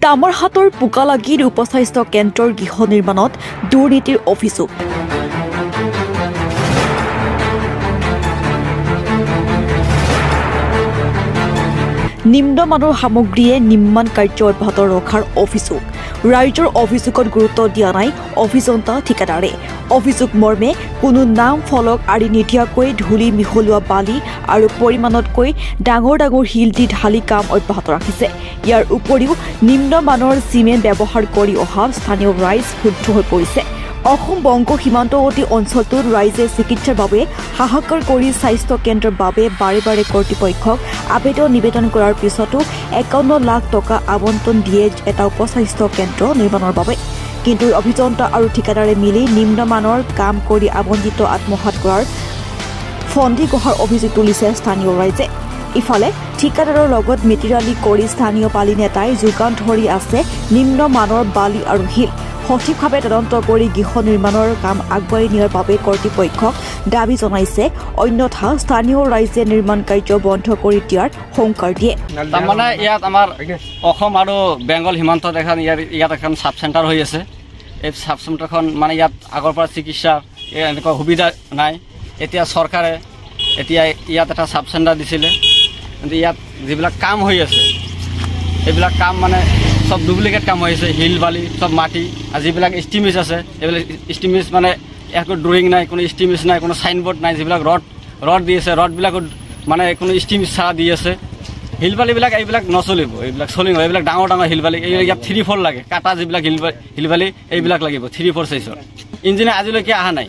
Damarhator Pukalagir উপস্বাস্থ্য কেন্দ্ৰৰ গৃহ নিৰ্মাণত দুৰ্নীতিৰ অভিযোগ নিম্নমানৰ সামগ্ৰীয়ে নিৰ্মাণ কাৰ্য অব্যাহত ৰখাৰ অভিযোগ ৰাইজৰ অভিযোগত গুৰুত্ব দিয়া নাই অভিযন্তা ঠিকাদাৰে অভিযোগ মৰ্মে কোনো নাম ফলক আৰি নিদিয়াকৈ ধূলি মিহলোৱা বালি আৰু পৰিমাণতকৈ ডাঙৰ ডাঙৰ শিল দি ঢালি কাম অব্যাহত ৰাখিছে ইয়াৰ উপৰিও নিম্নমানৰ চিমেণ্ট ব্যৱহাৰ কৰি অহা স্থানীয় ৰাইজ ক্ষুব্ধ হৈ পৰিছে অসম বংগ সীমান্তৱৰ্তী অঞ্চলটোত ৰাইজে চিকিৎসাৰ বাবে হাহাকাৰ কৰি স্বাস্থ্য কেন্দ্ৰৰ বাবে বাৰে বাৰে কৰ্তৃপক্ষক নিবেদন কৰাৰ পিছতো 51 লাখ টকা আবণ্টন দিয়ে এটা উপস্বাস্থ্য কেন্দ্ৰ নিৰ্মাণৰ বাবে কিন্তু অভিযন্তা আৰু ঠিকাদাৰে মিলি নিম্নমানৰ কাম কৰি আবণ্টিত আত্মসাৎ কৰাৰ ফন্দি গঢ়াৰ অভিযোগ তুলিছে স্থানীয় ৰাইজে ইফালে ঠিকাদাৰৰ লগত মিতিৰালি কৰি স্থানীয় পালি নেতাই যোগান ধৰি আছে নিম্নমানৰ বালি আৰু শিল সঠিকভাৱে তদন্ত কৰি গৃহ নিৰ্মাণৰ কাম আগবাঢ়ি নিয়াৰ বাবে কৰ্তৃপক্ষক দাবী জনাইছে অন্যথা স্থানীয় ৰাইজে নিৰ্মাণ কাৰ্য বন্ধ কৰি দিয়াৰ সংকাৰ দিয়ে তাৰমানে ইয়াত আমাৰ অসম আৰু বেংগল সীমান্তত ইয়াত এখন সাব চেণ্টাৰ হৈ আছে এই সাব চেণ্টাৰখন মানে ইয়াত আগৰ পৰা চিকিৎসা এনেকুৱা সুবিধা নাই এতিয়া চৰকাৰে এতিয়া ইয়াত এটা সাব চেণ্টাৰ দিছিলে কিন্তু ইয়াত যিবিলাক কাম হৈ আছে এইবিলাক কাম মানে সব ডুপ্লিকেট কাম হৈ আছে হিল বালি সব মাটি আৰু যিবিলাক এষ্টিমেজ আছে এইবিলাক এষ্টিমেজ মানে একো ড্ৰয়িং নাই কোনো এষ্টিমেজ নাই কোনো চাইনবোৰ্ড নাই যিবিলাক ৰড দি আছে ৰডবিলাকত মানে কোনো এষ্টিমেজ চাৰা দি আছে হিলবালিবিলাক এইবিলাক নচলিব এইবিলাক চলিব এইবিলাক ডাঙৰ ডাঙৰ হিলবালি এইবিলাক ইয়াত 3-4 লাগে কাটা যিবিলাক হিলবালি এইবিলাক লাগিব 3-4 সাইজৰ ইঞ্জিনিয়াৰ আজিলৈকে অহা নাই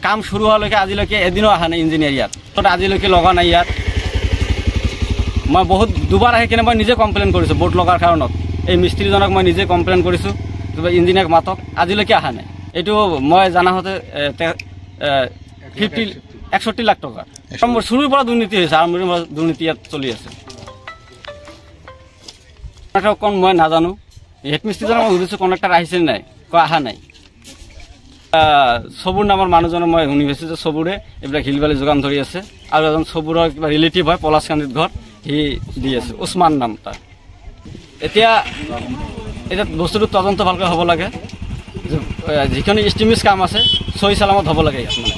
কাম শুৰু হোৱালৈকে আজিলৈকে এদিনো অহা নাই ইঞ্জিনিয়াৰ ইয়াত আজিলৈকে লগা নাই ইয়াত মই বহুত দুবাৰ আহি কিনে মই নিজে কমপ্লেইন কৰিছোঁ বোৰ্ড লগাৰ কাৰণত এই মিস্ত্ৰীজনক মই নিজে কমপ্লেইন কৰিছোঁ ইঞ্জিনিয়াৰক মাতক আজিলৈকে অহা নাই এইটো মই জানা হতে 61 লাখ টকা শুৰুৰ পৰা দুৰ্নীতি হৈছে আৰম্ভণিৰ পৰা দুৰ্নীতি ইয়াত চলি আছে কোন মই নাজানো হেডমিস্ত্ৰীজনক মই সুধিছোঁ কণ্ডাক্টাৰ আহিছে নাই কয় অহা নাই সবুৰ নামৰ মানুহজনক মই শুনি পাইছোঁ যে সবুৰে এইবিলাক হিলবালি যোগান ধৰি আছে আৰু এজন সবুৰৰ কিবা ৰিলেটিভ হয় পলাশকান্দিত ঘৰ সি দি আছে উছমান নাম তাৰ এতিয়া বস্তুটো তদন্ত ভালকৈ হ'ব লাগে যিখিনি এষ্টিমেজ কাম আছে সহি চালামত হ'ব লাগে ইয়াত মানে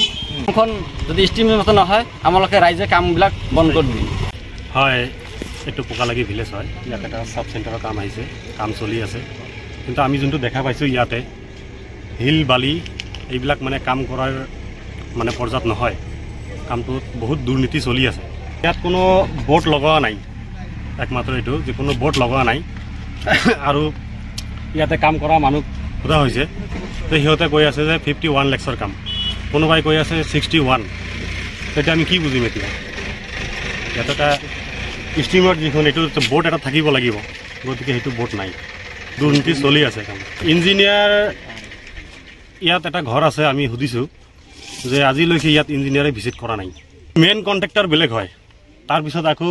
এখন যদি এষ্টিমেজ মতে নহয় আমালোকে ৰাইজে কামবিলাক বন্ধ কৰি দিম হয় এইটো পোকালাগি ভিলেজ হয় ইয়াত এটা সাব চেণ্টাৰৰ কাম আহিছে কাম চলি আছে কিন্তু আমি যোনটো দেখা পাইছোঁ ইয়াতে হিল বালি এইবিলাক মানে কাম কৰাৰ মানে পৰ্যাপ্ত নহয় কামটোত বহুত দুৰ্নীতি চলি আছে ইয়াত কোনো বোৰ্ড লগোৱা নাই একমাত্ৰ এইটো যে কোনো বোৰ্ড লগোৱা নাই আৰু ইয়াতে কাম কৰা মানুহ সোধা হৈছে তো সিহঁতে কৈ আছে যে 51 লাখৰ কাম কোনোবাই কৈ আছে 61 তেতিয়া আমি কি বুজিম এতিয়া ইয়াত এটা ষ্টিমাৰ যিখন এইটো বোৰ্ড এটা থাকিব লাগিব গতিকে সেইটো বোৰ্ড নাই দুৰ্নীতি চলি আছে কাম ইঞ্জিনিয়াৰ ইয়াত এটা ঘৰ আছে আমি সুধিছোঁ যে আজিলৈকে ইয়াত ইঞ্জিনিয়াৰে ভিজিট কৰা নাই মেইন কণ্ট্ৰেক্টৰ বেলেগ হয় তাৰপিছত আকৌ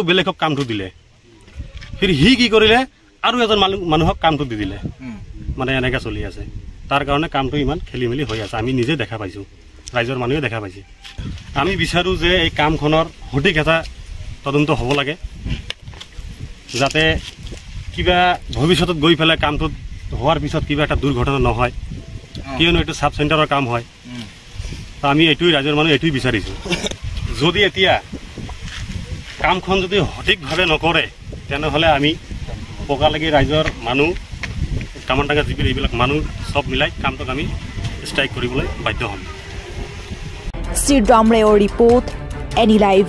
বেলেগক কামটো দিলে ফিৰ সি কি কৰিলে আৰু এজন মানুহক কামটো দি দিলে মানে এনেকৈ চলি আছে তাৰ কাৰণে কামটো ইমান খেলি মেলি হৈ আছে আমি নিজে দেখা পাইছোঁ ৰাইজৰ মানুহে দেখা পাইছে আমি বিচাৰোঁ যে এই কামখনৰ সঠিক এটা তদন্ত হ'ব লাগে যাতে কিবা ভৱিষ্যতত গৈ পেলাই কামটোত হোৱাৰ পিছত কিবা এটা দুৰ্ঘটনা নহয় কিয়নো এইটো সাব চেণ্টাৰৰ কাম হয় আমি এইটোৱে ৰাইজৰ মানুহ এইটোৱে বিচাৰিছোঁ যদি এতিয়া কামখন যদি সঠিকভাৱে নকৰে তেনেহ'লে আমি পোকালাগি ৰাইজৰ মানুহ কামানডাঙ্গা যিবিলাক এইবিলাক মানুহ সব মিলাই কামটোক আমি ষ্ট্ৰাইক কৰিবলৈ বাধ্য হ'ম শ্ৰী ৰামৰেয়ৰ ৰিপৰ্ট এনি লাইভ